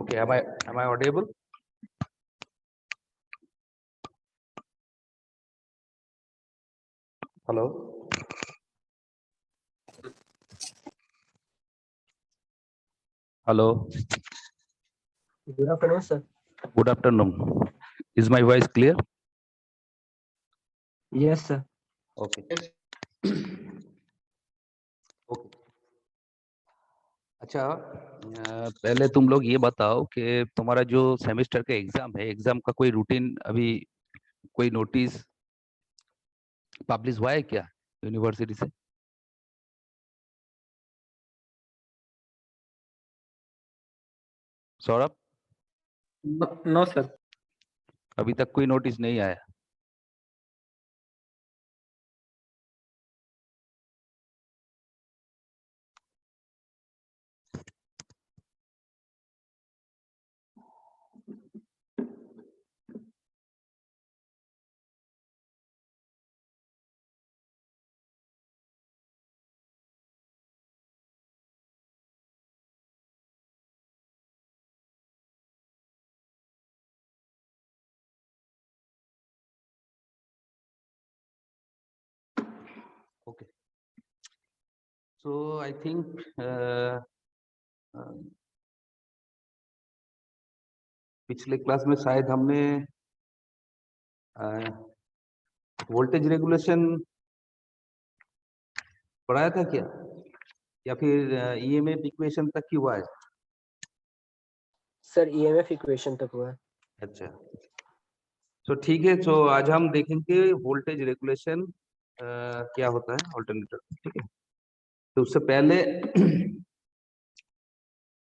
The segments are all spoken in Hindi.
Okay, am I audible? Hello. Hello. Good afternoon, sir. Good afternoon. Is my voice clear? Yes, sir. Okay. Okay. अच्छा, पहले तुम लोग ये बताओ कि तुम्हारा जो सेमेस्टर का एग्जाम है, एग्जाम का कोई रूटीन अभी कोई नोटिस पब्लिश हुआ है क्या यूनिवर्सिटी से? Saurabh, No, sir. अभी तक कोई नोटिस नहीं आया? Okay. So I think पिछले क्लास में शायद हमने वोल्टेज रेगुलेशन पढ़ाया था क्या, या फिर ईएमएफ इक्वेशन तक ही हुआ है? सर ईएमएफ इक्वेशन तक हुआ है। अच्छा, तो ठीक है। तो आज हम देखेंगे वोल्टेज रेगुलेशन क्या होता है अल्टरनेटर, ठीक है। तो उससे पहले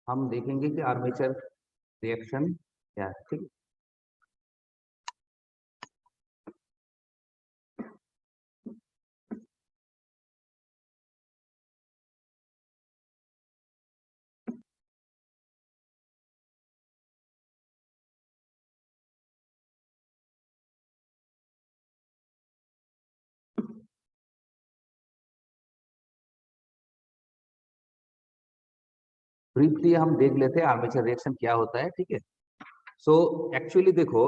हम देखेंगे कि आर्मेचर रिएक्शन क्या है, ठीक है। ब्रीफली हम देख लेते हैं आर्मेचर रिएक्शन क्या होता है, ठीक है। सो एक्चुअली देखो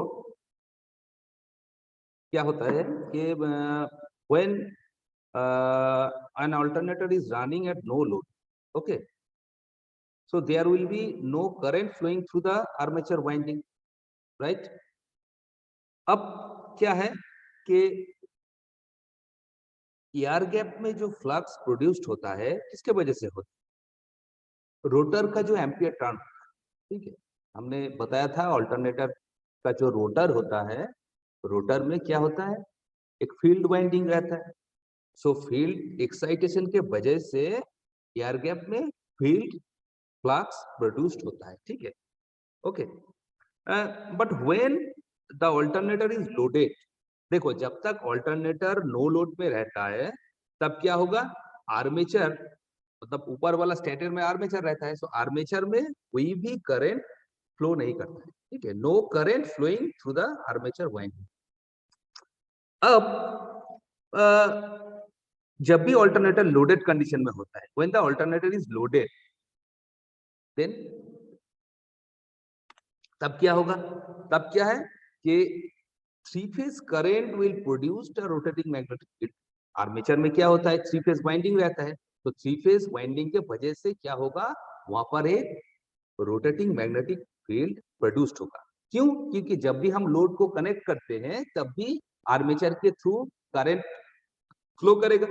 क्या होता है कि when an alternator is running at no load, okay, so there will be no current flowing through the armature winding, right? अब क्या है कि एयर गैप में जो फ्लक्स प्रोड्यूस्ड होता है किसके वजह से होता है? रोटर का जो एम्पियर टर्न, ठीक है। हमने बताया था अल्टरनेटर का जो रोटर होता है, रोटर में क्या होता है, एक फील्ड वाइंडिंग रहता है। सो फील्ड एक्साइटेशन के वजह से एयर गैप में फील्ड फ्लक्स प्रोड्यूस्ड होता है, ठीक है। Okay, but when the alternator is loaded, देखो जब तक अल्टरनेटर नो लोड में रहता है तब क्या होगा, आर्मेचर मतलब ऊपर वाला स्टेटर में आर्मेचर रहता है, सो आर्मेचर में कोई भी करंट फ्लो नहीं करता है, ठीक है। No current flowing through the armature winding. अब जब भी अल्टरनेटर लोडेड कंडीशन में होता है, when the alternator is loaded, then तब क्या होगा, तब क्या है कि three phase current will produce a rotating magnetic field. Armature में क्या होता है, थ्री फेज वाइंडिंग रहता है, तो थ्री फेज वाइंडिंग के वजह से क्या होगा, वहां पर एक रोटेटिंग मैग्नेटिक फील्ड प्रोड्यूस्ड होगा। क्यों? क्योंकि जब भी हम लोड को कनेक्ट करते हैं तब भी आर्मेचर के थ्रू करंट फ्लो करेगा,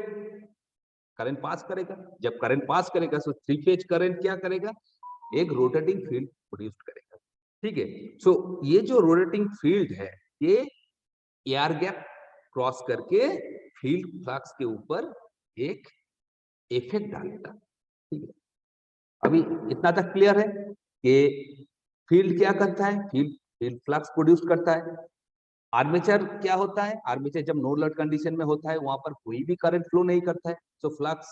करंट पास करेगा। जब करंट पास करेगा तो थ्री फेज करंट क्या करेगा, एक रोटेटिंग फील्ड प्रोड्यूस करेगा, ठीक है। सो ये जो रोटेटिंग फील्ड है ये एयर गैप क्रॉस करके फील्ड फ्लक्स के ऊपर एक इफेक्ट डालेगा, ठीक है। अभी इतना तक क्लियर है कि फील्ड क्या करता है, फील्ड फील्ड फ्लक्स प्रोड्यूस करता है। आर्मेचर क्या होता है, आर्मेचर जब नो लोड कंडीशन में होता है वहां पर कोई भी करंट फ्लो नहीं करता है, तो फ्लक्स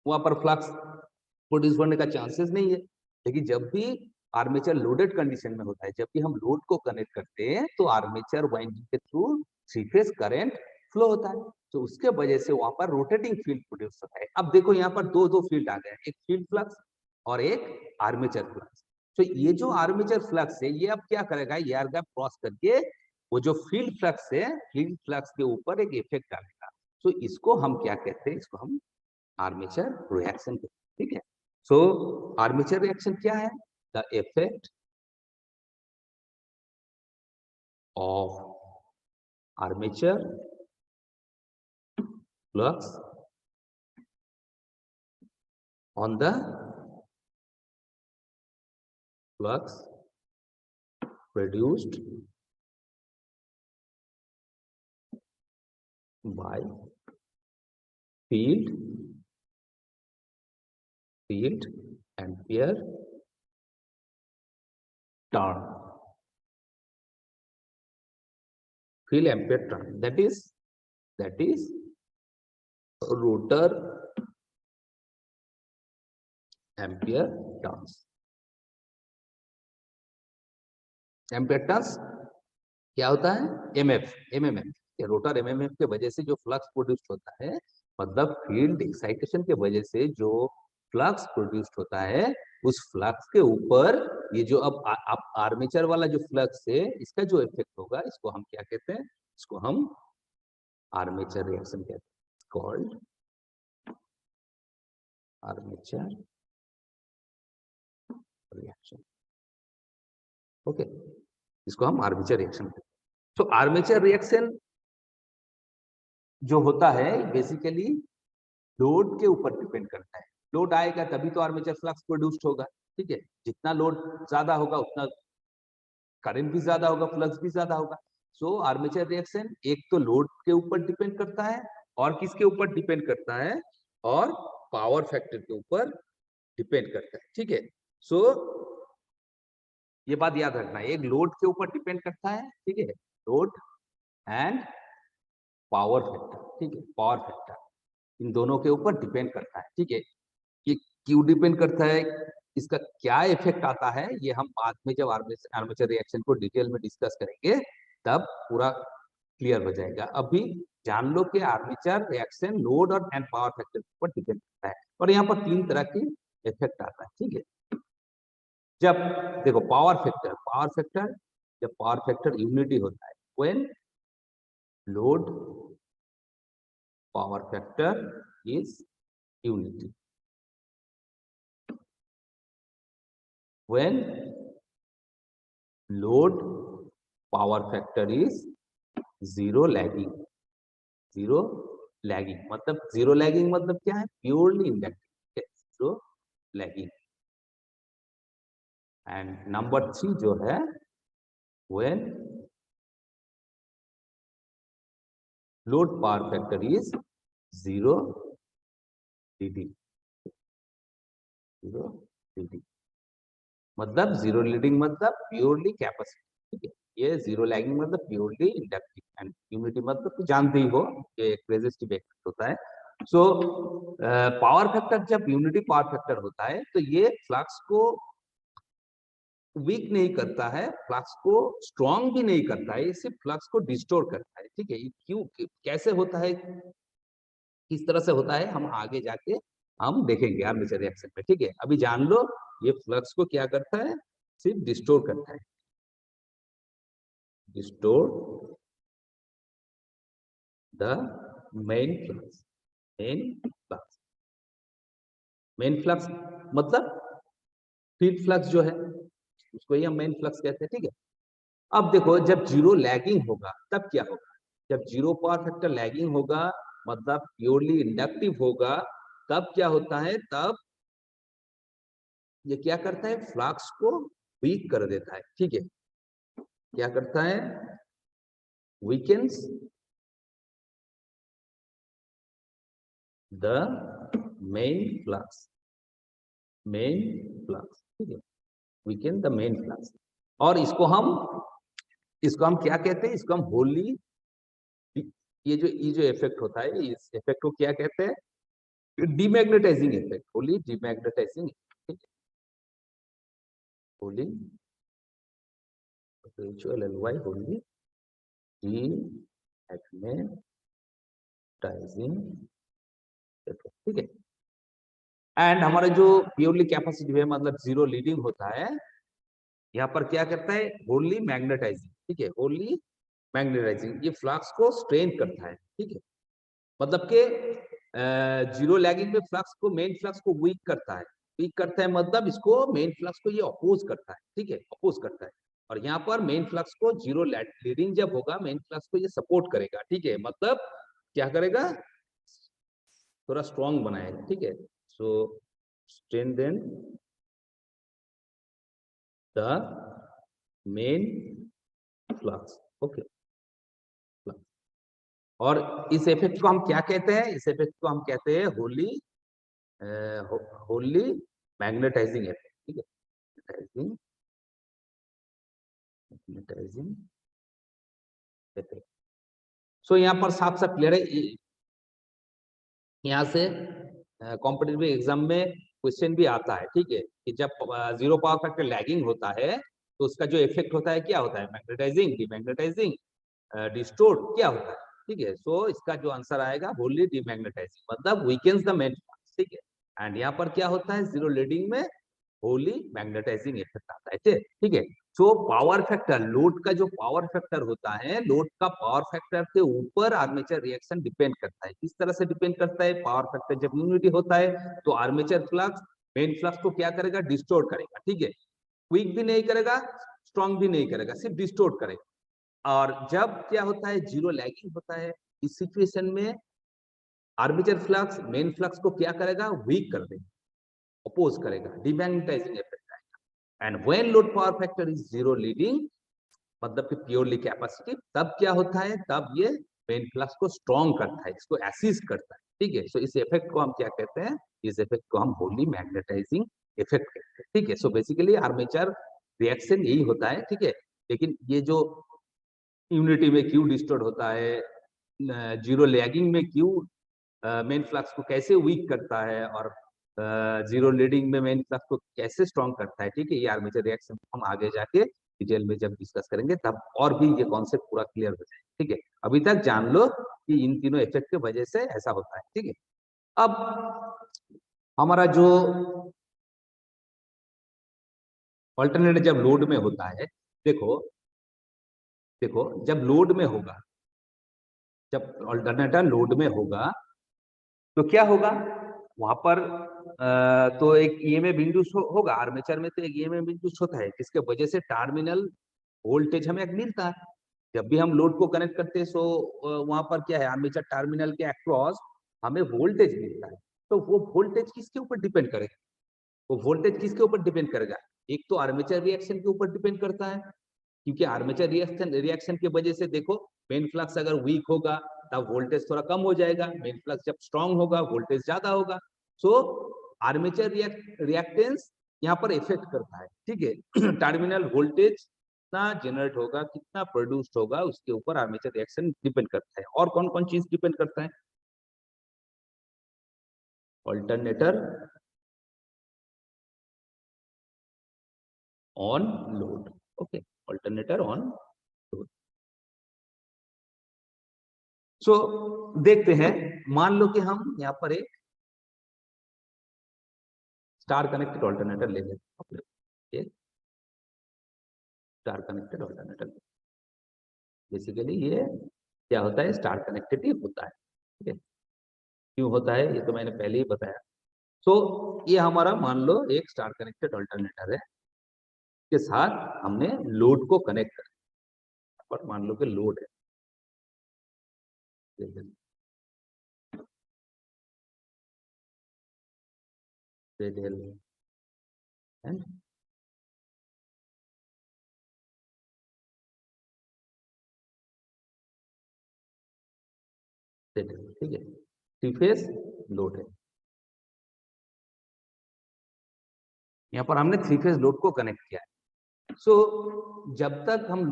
वहां पर फ्लक्स प्रोड्यूस होने का चांसेस नहीं है। लेकिन जब भी आर्मेचर लोडेड कंडीशन में होता है, जब भी हम लोड को कनेक्ट करते हैं तो आर्मेचर वाइंडिंग के through three phase current flow होता है, तो उसके वजह से वहां पर रोटेटिंग फील्ड प्रोड्यूस होता है। अब देखो यहाँ पर दो दो फील्ड आ गए, एक फील्ड फ्लक्स और एक आर्मेचर फ्लक्स। तो ये जो आर्मेचर फ्लक्स है ये अब क्या करेगा, एयर गैप क्रॉस करके वो जो फील्ड फ्लक्स है, फील्ड फ्लक्स के ऊपर एक इफेक्ट डालेगा। तो इसको हम क्या कहते हैं, इसको हम आर्मेचर रिएक्शन कहते हैं, ठीक है। सो आर्मेचर रिएक्शन क्या है, the effect of armature flux on the flux produced by field ampere turn, field ampere turn, that is rotor ampere turns. Ampere turns क्या होता है, एमएमएफ, ये रोटर एमएमएफ के वजह से जो फ्लक्स प्रोड्यूस होता है, मतलब फील्ड एक्साइटेशन के वजह से जो फ्लक्स प्रोड्यूस होता है, उस फ्लक्स के ऊपर ये जो अब आर्मेचर वाला जो फ्लक्स है, इसका जो इफेक्ट होगा, इसको हम क्या कहते हैं, इसको हम आर्मेचर रिएक्शन कहते हैं, कॉल्ड आर्मेचर रिएक्शन। ओके, इसको हम आर्मेचर रिएक्शन कहते हैं। तो आर्मेचर रिएक्शन जो होता है बेसिकली लोड के ऊपर डिपेंड करता है। लोड आएगा तभी तो आर्मेचर फ्लक्स प्रोड्यूस्ड होगा, ठीक है। जितना लोड ज्यादा होगा उतना करंट भी ज्यादा होगा, फ्लक्स भी ज्यादा होगा। सो आर्मेचर रिएक्शन एक तो लोड के ऊपर डिपेंड करता है, और किसके ऊपर डिपेंड करता है, और पावर फैक्टर के ऊपर डिपेंड करता है, ठीक है। सो ये बात याद रखना है, एक लोड के ऊपर डिपेंड करता है, ठीक है, लोड एंड पावर फैक्टर, ठीक है, पावर फैक्टर इन दोनों के ऊपर डिपेंड करता है, ठीक है। ये क्यों डिपेंड करता है, इसका क्या इफेक्ट आता है, ये हम बाद में जब आर्मेचर रिएक्शन को डिटेल में डिस्कस करेंगे तब पूरा क्लियर हो जाएगा। अभी जान लो कि आर्मेचर रिएक्शन लोड और एंड पावर फैक्टर के ऊपर डिपेंड करता है, और यहाँ पर 3 तरह की इफेक्ट आता है, ठीक है। जब देखो पावर फैक्टर जब पावर फैक्टर यूनिटी होता है, when load power factor is unity, when load power factor is zero lagging मतलब जीरो लैगिंग मतलब क्या है, purely inductive, zero lagging. And number 3 जो है, when load power factor is zero leading, मतलब जीरो लीडिंग मतलब प्योरली कैपेसिटी, ठीक है। ये जीरो लैगिंग मतलब प्योरली इंडक्टिव, एंड यूनिटी मतलब तो जानते ही हो कि एक रेजिस्टिव इफेक्ट होता है। सो पावर फैक्टर जब यूनिटी पावर फैक्टर होता है तो ये फ्लक्स को वीक नहीं करता है, फ्लक्स को स्ट्रॉन्ग भी नहीं करता है, ये सिर्फ फ्लक्स को डिस्टोर करता है, ठीक है। ये क्यों कैसे होता है, किस तरह से होता है, हम आगे जाके हम देखेंगे आर्मेचर रिएक्शन में, ठीक है। अभी जान लो ये फ्लक्स को क्या करता है, सिर्फ डिस्टोर करता है, distort the main flux, main flux मतलब फील्ड फ्लक्स जो है उसको ही हम मेन फ्लक्स कहते हैं, ठीक है। अब देखो जब जीरो लैगिंग होगा तब क्या होगा, जब जीरो पावर फैक्टर लैगिंग होगा मतलब प्योरली इंडक्टिव होगा, तब क्या होता है, तब ये क्या करता है, फ्लक्स को वीक कर देता है, ठीक है। क्या करता है, वीकेंस द मेन फ्लक्स, ठीक है, वीकेन द मेन फ्लक्स। और इसको हम क्या कहते हैं, इसको हम होली, ये जो इफेक्ट होता है, इस इफेक्ट को क्या कहते हैं, डीमैग्नेटाइजिंग इफेक्ट, होली डीमैग्नेटाइजिंग, ठीक है, Holi HOLY Holi demagnetising effect, ठीक है। एंड हमारा जो प्योरली कैपेसिटिव है मतलब जीरो लीडिंग होता है, यहाँ पर क्या करता है, होली मैग्नेटाइजिंग, ठीक है, होली मैग्नेटाइजिंग, ये फ्लक्स को स्ट्रेन करता है, ठीक है, मतलब के जीरो लैगिंग में फ्लक्स को, मेन फ्लक्स को वीक करता है, वीक करता है मतलब इसको मेन फ्लक्स को ये अपोज करता है, ठीक है, अपोज करता है। और यहाँ पर मेन फ्लक्स को जीरो लीडिंग जब होगा, मेन फ्लक्स को ये सपोर्ट करेगा, ठीक है, मतलब क्या करेगा, थोड़ा स्ट्रॉन्ग बनाएगा, ठीक है। So strengthen the main flux, okay. और इस इफेक्ट को हम क्या कहते हैं, इस इफेक्ट को हम कहते हैं होली होली मैग्नेटाइजिंग इफेक्ट, ठीक है, मैग्नेटाइजिंग मैग्नेटाइजिंग इफेक्ट। सो यहाँ पर साफ साफ क्लियर है, यहाँ से कॉम्पिटिटिव एग्जाम में क्वेश्चन भी आता है, ठीक है, कि जब जीरो पावर फैक्टर लैगिंग होता है तो उसका जो इफेक्ट होता है क्या होता है, मैग्नेटाइजिंग, डिमैग्नेटाइजिंग, डिस्टोर्ट, क्या होता है, ठीक है। सो इसका जो आंसर आएगा होली डिमैग्नेटाइजिंग, मतलब वीकेंस द मेन फ्लक्स, ठीक है। एंड यहाँ पर क्या होता है, जीरो लीडिंग में होली मैग्नेटाइजिंग इफेक्ट आता है, ठीक है। सो पावर फैक्टर, लोड का जो पावर फैक्टर होता है, लोड का पावर फैक्टर के ऊपर आर्मेचर रिएक्शन डिपेंड करता है। किस तरह से डिपेंड करता है, पावर फैक्टर जब यूनिटी होता है तो आर्मेचर फ्लक्स मेन फ्लक्स को क्या करेगा, डिस्टोर्ट करेगा, ठीक है, वीक भी नहीं करेगा, स्ट्रॉन्ग भी नहीं करेगा, सिर्फ डिस्टोर्ट करेगा। और जब क्या होता है, जीरो लैगिंग होता है, इस सिचुएशन में आर्मेचर फ्लक्स मेन फ्लक्स को क्या करेगा, वीक कर देगा, अपोज करेगा, डिमैग्नेटाइजिंग इफेक्ट आएगा। And when load power factor is zero leading, मतलब कि प्योरली कैपेसिटिव, तब क्या होता है, तब ये मेन फ्लक्स को स्ट्रॉन्ग करता है, इसको असिस्ट करता है, ठीक है। सो इस इफेक्ट को हम क्या कहते हैं, इस इफेक्ट को हम होली मैग्नेटाइजिंग इफेक्ट कहते हैं, ठीक है। सो बेसिकली आर्मेचर रिएक्शन यही होता है, ठीक है। लेकिन ये जो यूनिटी में क्यों डिस्टोर्ट होता है, जीरो लैगिंग में क्यों मेन फ्लक्स को कैसे वीक करता है, और जीरो लीडिंग में मेन फ्लक्स को कैसे स्ट्रॉन्ग करता है, ठीक है, ये आर्मेचर रिएक्शन हम आगे जाके डिटेल में जब डिस्कस करेंगे तब और भी ये कॉन्सेप्ट पूरा क्लियर हो जाए, ठीक है। अभी तक जान लो कि इन तीनों इफेक्ट की वजह से ऐसा होता है, ठीक है। अब हमारा जो ऑल्टरनेट जब लोड में होता है, देखो देखो जब लोड में होगा, जब ऑल्टरनेटर लोड में होगा तो क्या होगा, वहां पर तो एक ईएमएफ इंड्यूस होगा, आर्मेचर में तो एक ईएमएफ इंड्यूस होता है, जिसके वजह से टर्मिनल वोल्टेज हमें मिलता है। जब भी हम लोड को कनेक्ट करते हैं, सो वहां पर क्या है, आर्मेचर टर्मिनल के अक्रॉस हमें वोल्टेज मिलता है। तो वो वोल्टेज किसके ऊपर डिपेंड करेगा, वो वोल्टेज किसके ऊपर डिपेंड करेगा, एक तो आर्मेचर रिएक्शन के ऊपर डिपेंड करता है, क्योंकि आर्मेचर रिएक्शन की वजह से देखो, मेन फ्लक्स अगर वीक होगा तब वोल्टेज थोड़ा कम हो जाएगा, मेन फ्लक्स जब स्ट्रांग होगा वोल्टेज ज्यादा होगा। सो आर्मेचर रिएक्टेंस यहाँ पर इफेक्ट करता है, ठीक है। टर्मिनल वोल्टेज कितना जनरेट होगा, कितना प्रोड्यूस्ड होगा, उसके ऊपर आर्मेचर रिएक्शन डिपेंड करता है। और कौन कौन चीज डिपेंड करता है, alternator on load, okay, alternator on load. So देखते हैं, मान लो कि हम यहाँ पर एक स्टार कनेक्टेड ऑल्टरनेटर ले लेते हैं, स्टार कनेक्टेड ऑल्टरनेटर। बेसिकली ये क्या होता है, स्टार कनेक्टेड ही होता है, ठीक है। क्यों होता है ये तो मैंने पहले ही बताया। सो ये हमारा मान लो एक स्टार कनेक्टेड ऑल्टरनेटर है, के साथ हमने लोड को कनेक्ट कर, और मान लो कि लोड है, एंड ठीक है, थ्री फेज लोड है। यहाँ पर हमने थ्री फेज लोड को कनेक्ट किया है। सो जब तक हम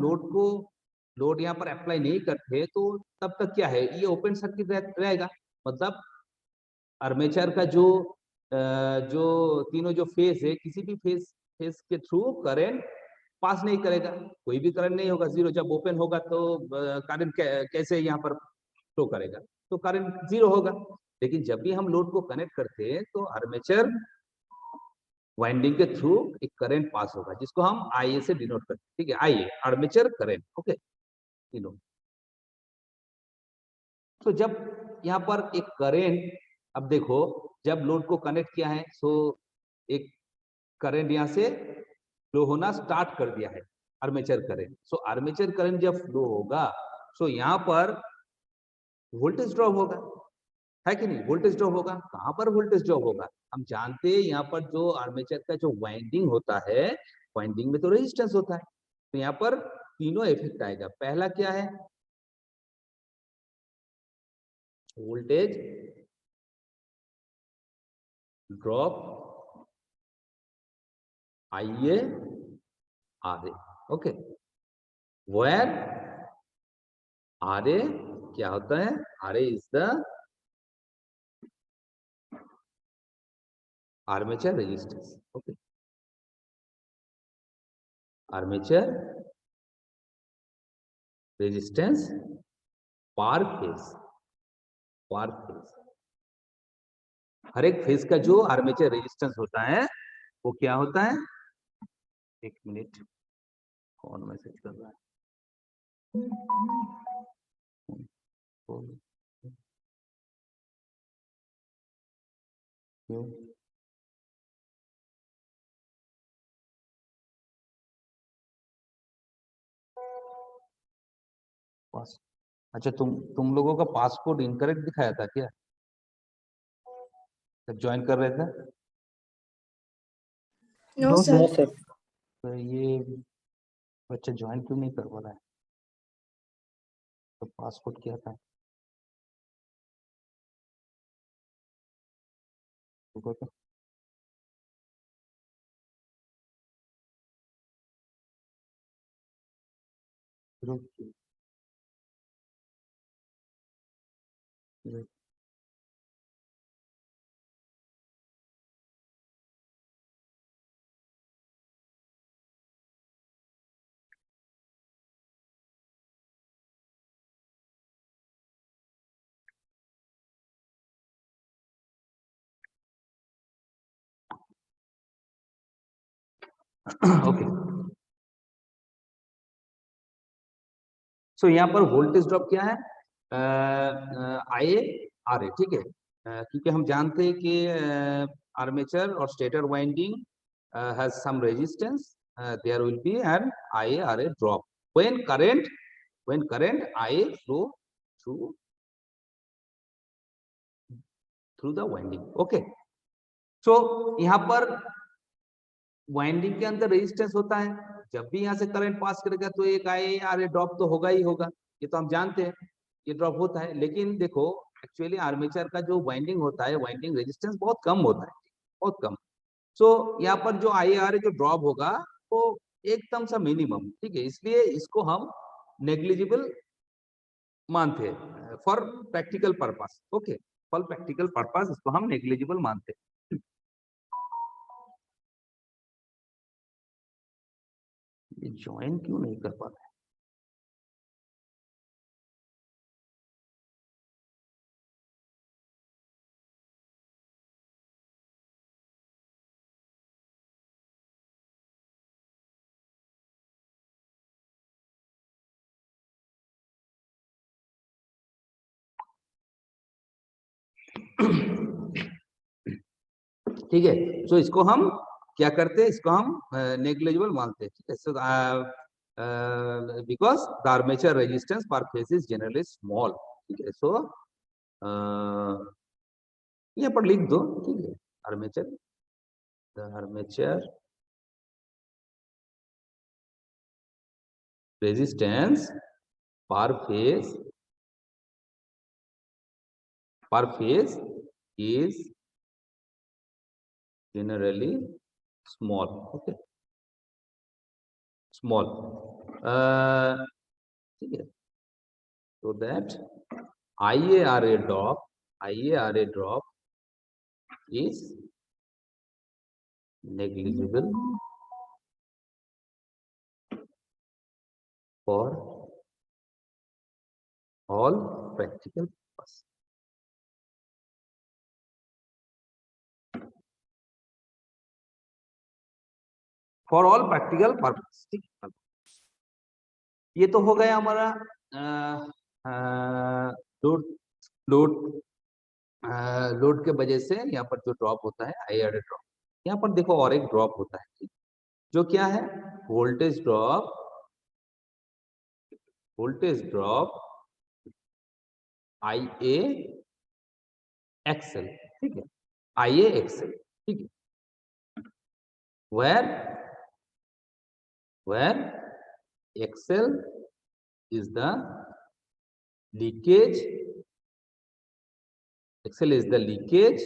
लोड यहाँ पर अप्लाई नहीं करते तो तब तक क्या है, ये ओपन सर्किट रहेगा, मतलब आर्मेचर का जो तीनों जो फेज है, किसी भी फेज के थ्रू करंट पास नहीं करेगा, कोई भी करंट नहीं होगा, जीरो। जब ओपन होगा तो करंट कैसे यहाँ पर फ्लो करेगा, तो करंट जीरो होगा। लेकिन जब भी हम लोड को कनेक्ट करते हैं तो आर्मेचर वाइंडिंग के थ्रू एक करंट पास होगा जिसको हम IA से डिनोट करते हैं, ठीक है, IA armature current, okay, denote. तो जब यहाँ पर एक करंट, अब देखो जब लोड को कनेक्ट किया है सो एक करंट यहाँ से फ्लो होना स्टार्ट कर दिया है, आर्मेचर करंट। सो आर्मेचर करंट जब फ्लो होगा सो यहाँ पर वोल्टेज ड्रॉप होगा, है कि नहीं? वोल्टेज ड्रॉप होगा। कहां पर वोल्टेज ड्रॉप होगा? हम जानते हैं यहाँ पर जो आर्मेचर का जो वाइंडिंग होता है, वाइंडिंग में तो रेजिस्टेंस होता है, तो यहाँ पर तीनों इफेक्ट आएगा। पहला क्या है? Voltage drop IA RA, okay, where RA क्या होता है? RA is the armature resistance, okay, armature resistance per phase, per phase, हर एक फेज का जो आर्मेचर रेजिस्टेंस होता है वो क्या होता है? एक मिनट, कौन मैसेज कर रहा है? क्यों? पास, अच्छा तुम लोगों का पासपोर्ट इनकरेक्ट दिखाया था क्या जब ज्वाइन कर रहे थे? No no sir. सर। तो ये बच्चा ज्वाइन क्यों नहीं कर पा रहा है? तो पासपोर्ट क्या था? रुको तो, रुक, रुक। ओके, सो यहाँ पर वोल्टेज ड्रॉप क्या है? IA RA, ठीक है, क्योंकि हम जानते हैं कि आर्मेचर और stator winding has some resistance, there will be an IA RA drop when current IA flow through the winding, okay. So यहाँ पर वाइंडिंग के अंदर रेजिस्टेंस होता है, जब भी यहाँ से करंट पास करेगा तो एक IA RA ड्रॉप तो होगा ही होगा, ये तो हम जानते हैं, ये ड्रॉप होता है। लेकिन देखो एक्चुअली आर्मेचर का जो वाइंडिंग होता है, वाइंडिंग रेजिस्टेंस बहुत कम होता है, बहुत कम। सो यहाँ पर जो IA RA जो ड्रॉप होगा वो एकदम सा मिनिमम, ठीक है, इसलिए इसको हम नेग्लिजिबल मानते हैं for practical purpose, okay, for practical purpose इसको हम नेग्लिजिबल मानते हैं। ये ज्वाइन क्यों नहीं कर पाता? ठीक है, सो इसको हम क्या करते हैं? इसको हम नेग्लिजिबल मानते हैं, ठीक है। So because the armature resistance per phase is generally small, ठीक है। सो यहाँ पर लिख दो, ठीक है, armature, the armature resistance per phase is generally small, okay, small, ठीक है। so that IARA drop is negligible for all practical purposes. For all practical purpose. ठीक है, ये तो हो गया हमारा लोड लोड लोड के वजह से यहाँ पर जो ड्रॉप होता है आईआर ड्रॉप। यहाँ पर देखो और एक ड्रॉप होता है जो क्या है, वोल्टेज ड्रॉप आई ए एक्सएल। ठीक है, आई ए एक्सएल। ठीक है, where XL is the leakage, XL is the leakage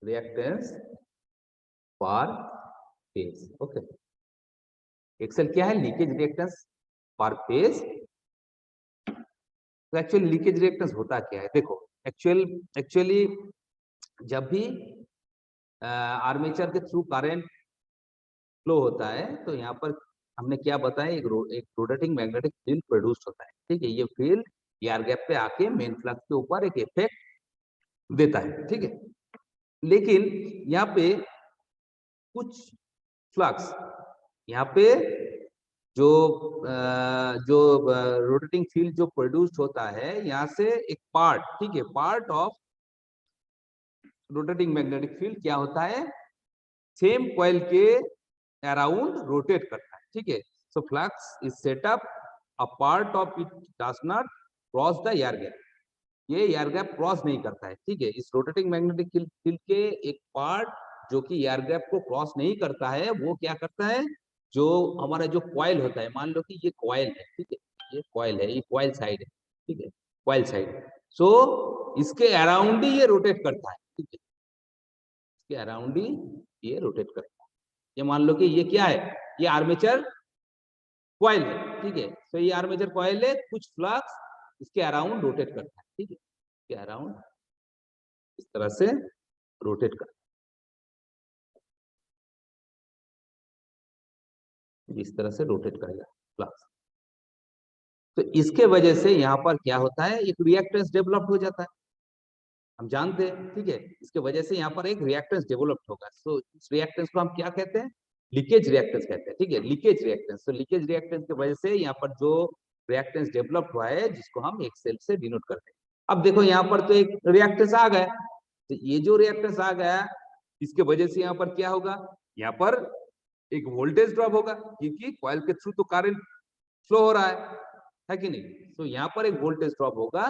reactance per phase। Okay, XL क्या है, लीकेज रिएक्टेंस पर फेज। तो एक्चुअली लीकेज रिएक्टेंस होता क्या है, देखो एक्चुअली जब भी आर्मेचर के थ्रू करंट फ्लो होता है तो यहाँ पर हमने क्या बताया, एक रोटेटिंग मैग्नेटिक फील्ड प्रोड्यूस होता है। ठीक है, ये फील्ड एयर गैप पे आके मेन फ्लक्स के ऊपर एक इफेक्ट देता है। ठीक है, लेकिन यहाँ पे कुछ फ्लक्स, यहाँ पे जो रोटेटिंग फील्ड जो प्रोड्यूस होता है यहाँ से एक पार्ट, ठीक है, part of rotating magnetic field क्या होता है, सेम कॉइल के अराउंड रोटेट करता है। ठीक है, so flux is set up, a part of it does not cross the air gap, ये एयर गैप क्रॉस नहीं करता है। ठीक है, इस रोटेटिंग मैग्नेटिक फील्ड के एक पार्ट जो कि एयर गैप को क्रॉस नहीं करता है वो क्या करता है, जो हमारा जो कॉइल होता है, मान लो कि ये कॉइल है। ठीक है, ये कॉइल है, ये कॉइल साइड है। ठीक है, कॉइल साइड, सो इसके अराउंड ही ये रोटेट करता है। ठीक है, इसके अराउंड ही ये रोटेट करता है। ये मान लो कि ये क्या है, ये आर्मेचर कॉइल है। ठीक है, तो ये आर्मेचर कॉइल है, कुछ फ्लक्स इसके अराउंड रोटेट करता है। ठीक है, इसके अराउंड इस तरह से रोटेट करता है, इस तरह से रोटेट करेगा फ्लक्स। तो इसके वजह से यहाँ पर क्या होता है, एक रिएक्टेंस डेवलप हो जाता है, हम जानते हैं। ठीक है, इसके वजह से यहाँ पर एक रिएक्टेंस डेवलप होगा। सो इस रिएक्टेंस को हम क्या कहते हैं, लीकेज रिएक्टेंस कहते हैं। ठीक है, लीकेज रिएक्टेंस। तो लीकेज रिएक्टेंस की वजह से यहाँ पर जो रिएक्टेंस डेवलप हुआ है जिसको हम एक्सेल से डिनोट करते हैं। अब देखो यहाँ पर तो एक रिएक्टेंस आ गया, तो ये जो रिएक्टेंस आ गया इसके वजह से यहाँ पर क्या होगा, यहाँ पर एक वोल्टेज ड्रॉप होगा क्योंकि कॉइल के थ्रू तो करंट फ्लो हो रहा है कि नहीं। तो यहाँ पर एक वोल्टेज ड्रॉप होगा,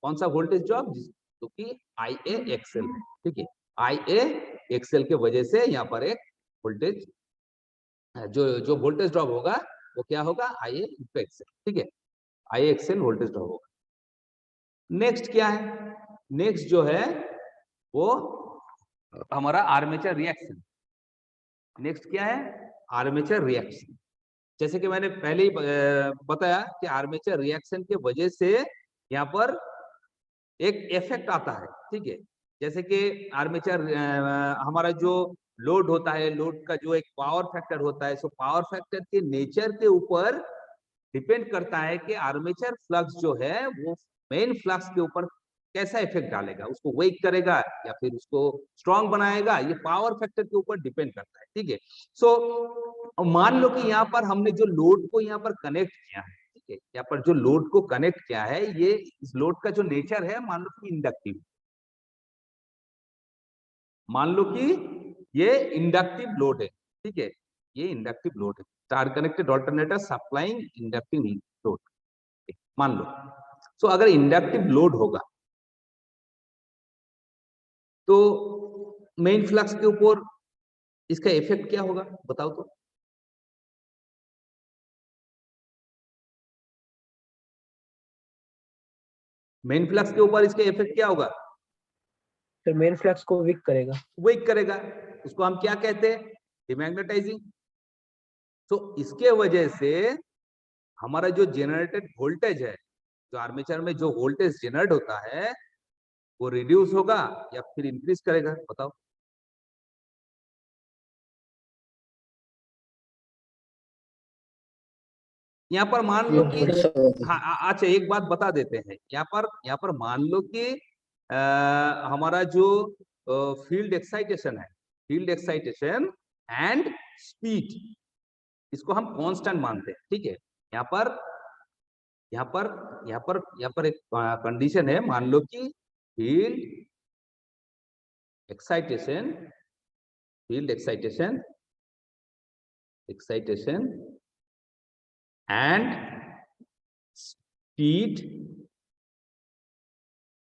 कौन सा वोल्टेज ड्रॉप, जो कि आई ए एक्सएल है। ठीक है, आई ए एक्सएल के वजह से यहाँ पर एक वोल्टेज, जो वोल्टेज ड्रॉप होगा वो क्या होगा, आई ए इंटू एक्सएल। ठीक है, आई एक्सएल वोल्टेज ड्रॉप होगा। नेक्स्ट क्या है, नेक्स्ट जो है वो हमारा आर्मेचर रिएक्शन। नेक्स्ट क्या है, आर्मेचर रिएक्शन। जैसे कि मैंने पहले ही बताया कि आर्मेचर रिएक्शन के वजह से यहाँ पर एक इफेक्ट आता है। ठीक है, जैसे कि आर्मेचर हमारा जो लोड होता है, लोड का जो एक पावर फैक्टर होता है, सो पावर फैक्टर के नेचर के ऊपर डिपेंड करता है कि आर्मेचर फ्लक्स जो है वो मेन फ्लक्स के ऊपर कैसा इफेक्ट डालेगा, उसको वीक करेगा या फिर उसको स्ट्रांग बनाएगा, ये पावर फैक्टर के ऊपर डिपेंड करता है। ठीक है, सो मान लो कि यहाँ पर हमने जो लोड को यहाँ पर कनेक्ट किया है, ठीक है, यहाँ पर जो लोड को कनेक्ट किया है, ये इस लोड का जो नेचर है मान लो कि इंडक्टिव, मान लो कि ये इंडक्टिव लोड है। ठीक है, ये इंडक्टिव लोड है, star connected alternator supplying inductive load मान लो। सो अगर इंडक्टिव लोड होगा तो मेन फ्लक्स के ऊपर इसका इफेक्ट क्या होगा, बताओ तो। मेन फ्लक्स के ऊपर इसका इफेक्ट क्या होगा, फिर मेन फ्लक्स को वीक करेगा। वीक करेगा, उसको हम क्या कहते हैं, डिमैग्नेटाइजिंग। तो इसके वजह से हमारा जो जेनरेटेड वोल्टेज है, जो आर्मेचर में जो वोल्टेज जनरेट होता है वो रिड्यूस होगा या फिर इंक्रीज करेगा, बताओ। यहाँ पर मान ये लो कि थोड़ा सा होगा। हाँ अच्छा एक बात बता देते हैं, यहाँ पर मान लो कि हमारा जो फील्ड एक्साइटेशन है, फील्ड एक्साइटेशन एंड स्पीड, इसको हम कांस्टेंट मानते हैं, ठीक है। यहाँ पर एक कंडीशन है, मान लो कि field excitation and speed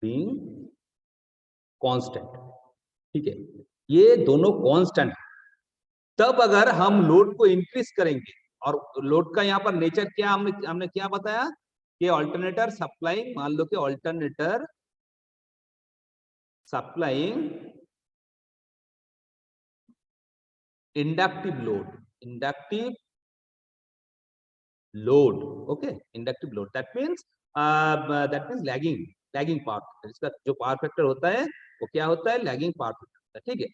being constant, ठीक है, ये दोनों कांस्टेंट है। तब अगर हम लोड को इंक्रीज करेंगे, और लोड का यहाँ पर नेचर क्या हमने क्या बताया कि ऑल्टरनेटर सप्लाइंग, मान लो कि alternator supplying inductive load, okay, inductive load, that means lagging power, इसका जो पावर फैक्टर होता है वो क्या होता है, लैगिंग पावर फैक्टर, ठीक है।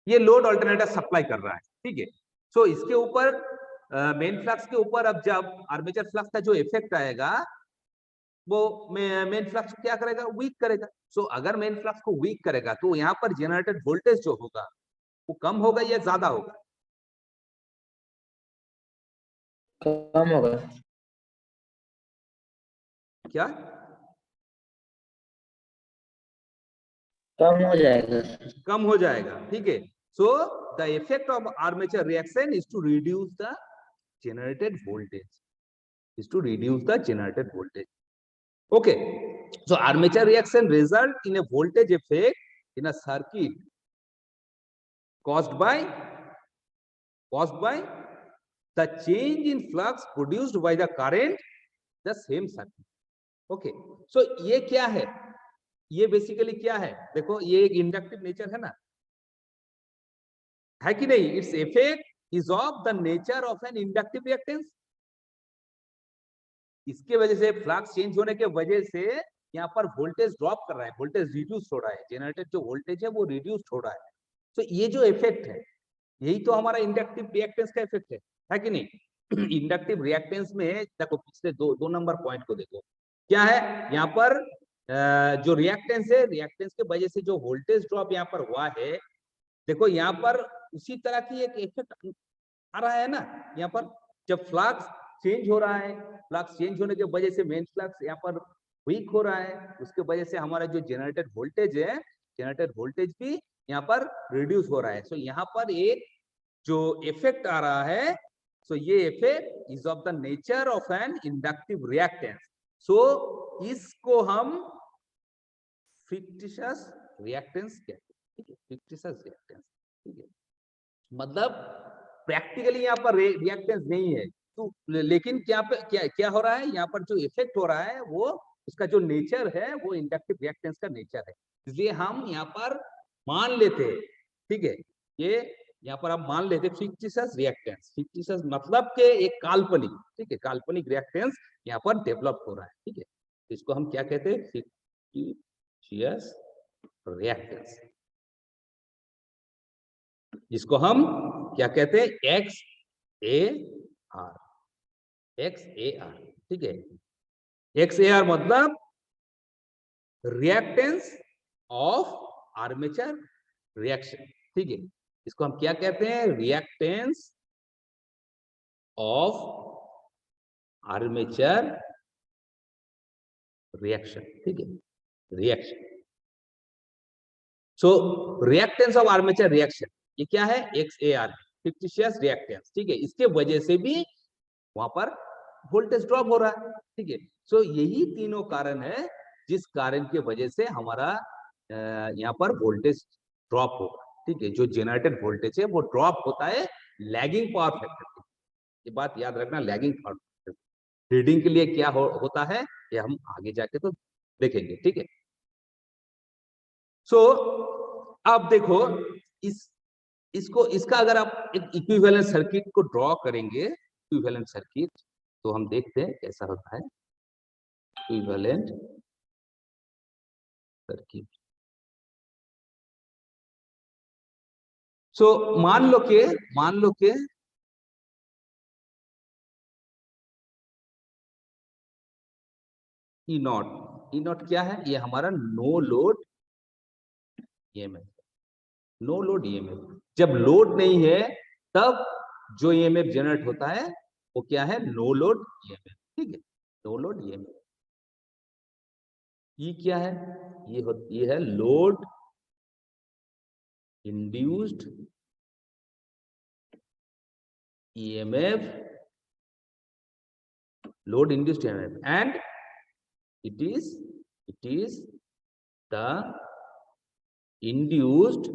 ये लोड ऑल्टरनेटर सप्लाई कर रहा है, ठीक है। सो इसके ऊपर मेन फ्लक्स के ऊपर अब जब आर्मेचर फ्लक्स का जो इफेक्ट आएगा वो मेन फ्लक्स क्या करेगा, वीक करेगा। सो अगर मेन फ्लक्स को वीक करेगा तो यहाँ पर जनरेटेड वोल्टेज जो होगा वो कम होगा या ज्यादा होगा, कम होगा। क्या कम हो जाएगा। कम हो जाएगा, ठीक है। So the effect of armature reaction is to reduce the generated voltage, okay. So armature reaction result in a voltage effect in a circuit caused by the change in flux produced by the current the same circuit, okay. So ये क्या है, ये बेसिकली क्या है, देखो ये एक इंडक्टिव नेचर है ना, है कि नहीं, its effect is of the nature of an inductive reactance. इसके वजह से फ्लक्स चेंज होने के वजह से यहाँ पर वोल्टेज ड्रॉप कर रहा है, वोल्टेज रिड्यूस हो रहा है, जनरेटेड जो वोल्टेज है वो रिड्यूस हो रहा है। तो ये जो इफेक्ट है यही तो हमारा इंडक्टिव रिएक्टेंस का इफेक्ट है कि नहीं। इंडक्टिव रिएक्टेंस में देखो पिछले दो नंबर पॉइंट को देखो, क्या है यहाँ पर जो रिएक्टेंस है, रिएक्टेंस के वजह से जो वोल्टेज ड्रॉप यहाँ पर हुआ है, देखो यहाँ पर उसी तरह की एक इफेक्ट आ रहा है ना, यहाँ पर जब फ्लक्स चेंज हो रहा है, फ्लक्स चेंज होने की वजह से मेन फ्लक्स यहाँ पर वीक हो रहा है, उसके वजह से हमारा जो जनरेटेड वोल्टेज है, जनरेटेड वोल्टेज भी यहाँ पर रिड्यूस हो रहा है। सो यहाँ पर एक जो इफेक्ट आ रहा है, सो ये effect is of the nature of an inductive reactance. So इसको हम फिक्टिशियस रिएक्टेंस कहते हैं, ठीक है, फिक्टिशियस रिएक्टेंस, ठीक है। मतलब प्रैक्टिकली यहाँ पर रिएक्टेंस नहीं है, तो लेकिन क्या हो रहा है, यहाँ पर जो इफेक्ट हो रहा है वो उसका जो नेचर है वो इंडक्टिव रिएक्टेंस का नेचर है, इसलिए हम यहाँ पर मान लेते हैं, ठीक है। ये यहाँ पर हम मान लेते फिक्टिशियस रिएक्टेंस, फिक्टिशियस मतलब के एक काल्पनिक, ठीक है, काल्पनिक रिएक्टेंस यहाँ पर डेवलप हो रहा है, ठीक है। इसको हम क्या कहते हैं, फिक्टिशियस रिएक्टेंस, जिसको हम क्या कहते हैं, एक्स ए आर, ठीक है। एक्स ए आर मतलब रिएक्टेंस ऑफ आर्मेचर रिएक्शन, ठीक है। इसको हम क्या कहते हैं, रिएक्टेंस ऑफ आर्मेचर रिएक्शन, ठीक है, reaction. So reactance of armature reaction ये क्या है, x A R, fictitious reactance, ठीक है। इसके वजह से भी वहां पर वोल्टेज ड्रॉप हो रहा है, ठीक है। सो यही तीनों कारण है जिस कारण की वजह से हमारा यहाँ पर वोल्टेज ड्रॉप होगा, ठीक है। जो जनरेटेड वोल्टेज है वो ड्रॉप होता है लैगिंग पावर फैक्टर, ये बात याद रखना, लैगिंग पावर फैक्टर रीडिंग के लिए क्या होता है ये हम आगे जाके तो देखेंगे, ठीक है। सो अब देखो इसका अगर आप एक इक्विवेलेंट सर्किट को ड्रॉ करेंगे, इक्विवेलेंट सर्किट, तो हम देखते हैं कैसा होता है इक्विवेलेंट सर्किट। सो मान लो के ई नॉट। ई नॉट क्या है? ये हमारा no load EMF. No load EMF, जब लोड नहीं है तब जो ईएमएफ जनरेट होता है वो क्या है? No load EMF. ठीक है, नो लोड ईएमएफ। ये क्या है? ये है load induced EMF, load induced EMF, and it is the induced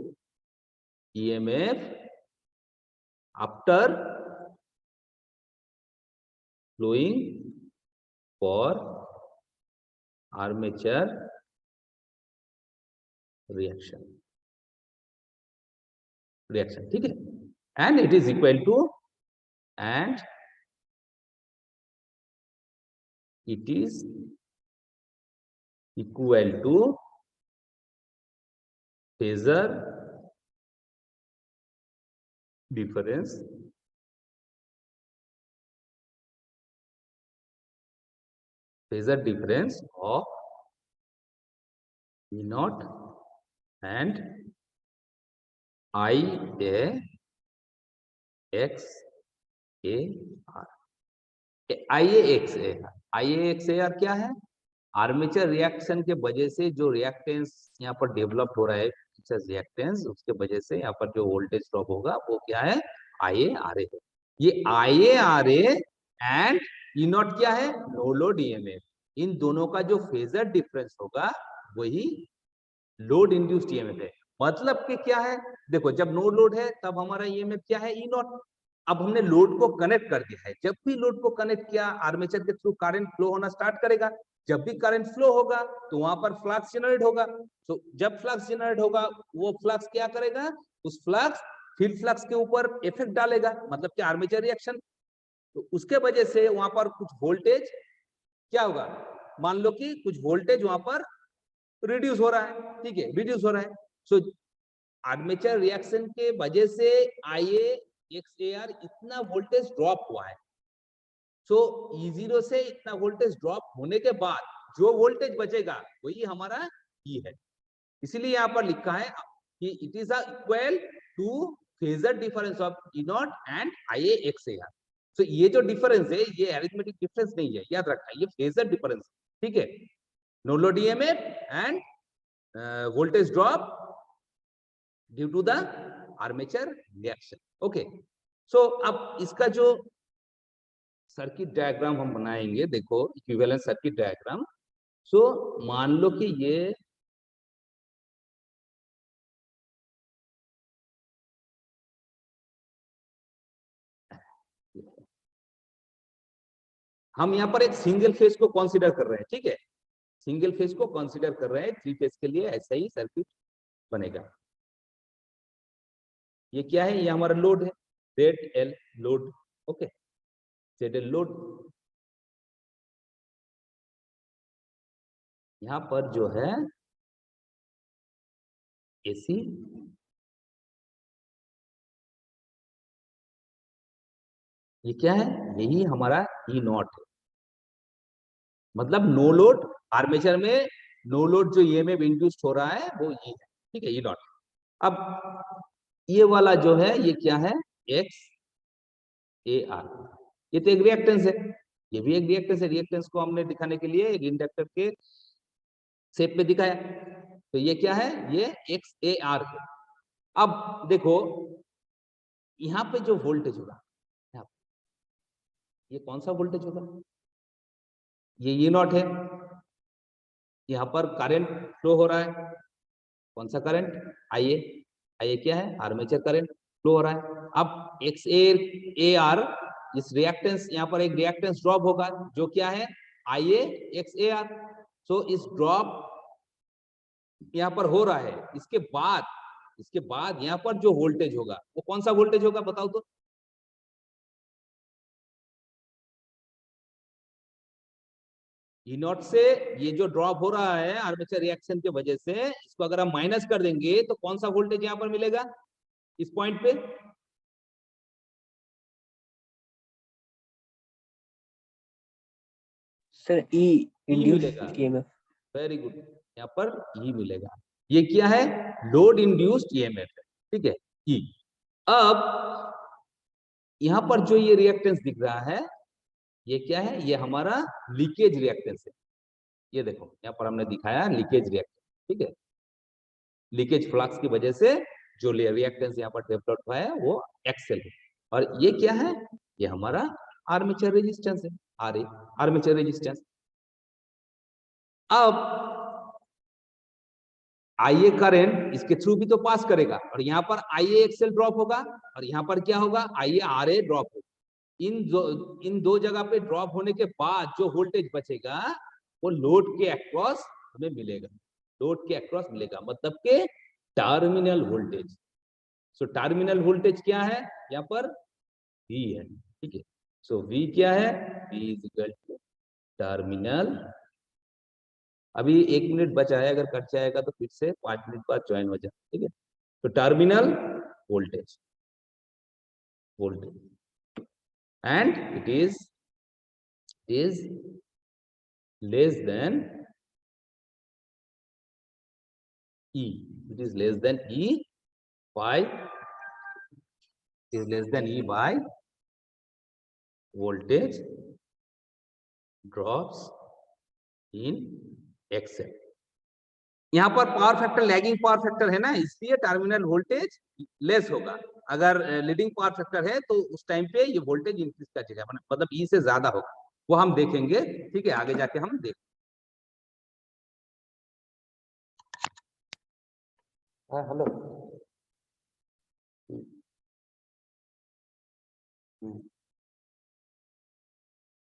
EMF after flowing for armature reaction, ठीक है, and it is equal to, and it is equal to phasor difference of E naught and IA X A R। IA क्या है? आर्मेचर रिएक्शन के वजह से जो रिएक्टेंस यहाँ पर डेवलप हो रहा है, रिएक्टेंस, उसके वजह से यहाँ पर जो वोल्टेज ड्रॉप होगा वो क्या है? IA RA। ये IA RA and E not क्या है? No load EMF. इन दोनों का जो फेजर डिफरेंस होगा वही लोड इंड्यूस्ड ईएमएफ है। मतलब कि क्या है? देखो, जब नो लोड है तब हमारा ईएमएफ क्या है? ई नॉट। अब हमने लोड को कनेक्ट कर दिया है, जब भी लोड को कनेक्ट किया आर्मेचर के थ्रू करंट फ्लो होना स्टार्ट करेगा। जब भी करंट फ्लो होगा तो वहां पर फ्लक्स जनरेट होगा। तो जब फ्लक्स जनरेट होगा वो फ्लक्स क्या करेगा? उस फ्लक्स फील्ड फ्लक्स के ऊपर इफेक्ट डालेगा, मतलब कि आर्मेचर रिएक्शन। तो उसके वजह से वहां पर कुछ वोल्टेज क्या होगा? मान लो कि कुछ वोल्टेज वहां पर रिड्यूस हो रहा है, ठीक है, रिड्यूस हो रहा है। सो आर्मेचर रिएक्शन के वजह से IA इतना वोल्टेज ड्रॉप हुआ है। सो E0 से इतना वोल्टेज ड्रॉप होने के बाद जो वोल्टेज बचेगा वही हमारा E है। इसीलिए यहाँ पर लिखा है कि it is equal to phasor difference of E naught and IA तो ये जो डिफरेंस है ये अरिथमेटिक डिफरेंस नहीं है, याद रखना, ये फेजर डिफरेंस, ठीक है। No load EMF and voltage drop due to the armature reaction। Okay, so अब इसका जो सर्किट डायग्राम हम बनाएंगे, देखो इक्विवेलेंट सर्किट डायग्राम। सो मान लो कि ये हम यहाँ पर एक सिंगल फेज को कंसीडर कर रहे हैं, ठीक है, सिंगल फेज को कंसीडर कर रहे हैं। 3 फेज के लिए ऐसा ही सर्किट बनेगा। ये क्या है? ये हमारा लोड है, ZL load, okay, ZL load. यहाँ पर जो है AC, ये क्या है? यही हमारा E नॉट है, मतलब नो लोड आर्मेचर में नो लोड जो ईएमएफ इंड्यूस्ड हो रहा है वो ये है, ठीक है, E नॉट। अब ये वाला जो है ये क्या है? XAR। ये तो एक रिएक्टेंस है, ये भी एक रिएक्टेंस है। रिएक्टेंस को हमने दिखाने के लिए एक इंडक्टर के शेप में दिखाया। तो ये क्या है? ये XAR है। अब देखो यहाँ पे जो वोल्टेज होगा, ये कौन सा वोल्टेज होगा? ये E नॉट है। यहाँ पर करंट फ्लो हो रहा है, कौन सा करंट? IA क्या है? आर्मेचर करंट फ्लो हो रहा है। अब XAR, इस रिएक्टेंस, यहाँ पर एक रिएक्टेंस ड्रॉप होगा जो क्या है? IAXAR। सो इस ड्रॉप यहाँ पर हो रहा है, इसके बाद यहाँ पर जो वोल्टेज होगा वो कौन सा वोल्टेज होगा बताओ तो? E नॉट से ये जो ड्रॉप हो रहा है आर्मेचर रिएक्शन के वजह से, इसको अगर हम माइनस कर देंगे तो कौन सा वोल्टेज यहाँ पर मिलेगा इस पॉइंट पे? सर ई इंड्यूस मिलेगा। ईएमएफ। वेरी गुड, यहाँ पर ई मिलेगा। ये क्या है? लोड इंड्यूस्ड ईएमएफ है, ठीक है, ई। अब यहाँ पर जो ये रिएक्टेंस दिख रहा है, ये क्या है? ये हमारा लीकेज रिएक्टेंस है। ये देखो यहाँ पर हमने दिखाया लीकेज रिएक्टेंस, ठीक है। लीकेज फ्लक्स की वजह से जो रिएक्टेंस यहाँ पर डेवलप हुआ है वो एक्सेल है। और ये क्या है? ये हमारा आर्मेचर रेजिस्टेंस है, आर आर्मेचर रेजिस्टेंस। अब आईए करंट इसके थ्रू भी तो पास करेगा, और यहाँ पर आईए एक्सेल ड्रॉप होगा, और यहाँ पर क्या होगा? आईए आरए ड्रॉप होगा। इन दो जगह पे ड्रॉप होने के बाद जो वोल्टेज बचेगा वो लोड के अक्रॉस हमें मिलेगा, लोड के अक्रॉस मिलेगा, मतलब के terminal voltage. So terminal voltage क्या है? यहाँ पर V है, ठीक है। सो V क्या है? V is equal to terminal. अभी 1 मिनट बचा है, अगर कट जाएगा तो फिर से 5 मिनट बाद ज्वाइन हो जाए, ठीक है। तो terminal voltage, and it is less than E. It is less than E by voltage drops in XL. यहाँ पर power factor lagging power factor है ना, इसलिए टर्मिनल वोल्टेज लेस होगा। अगर लीडिंग पावर फैक्टर है तो उस टाइम पे ये वोल्टेज इंक्रीज कर जाएगा, मतलब ई से ज्यादा होगा, वो हम देखेंगे, ठीक है, आगे जाके हम देखेंगे। हाँ हेलो।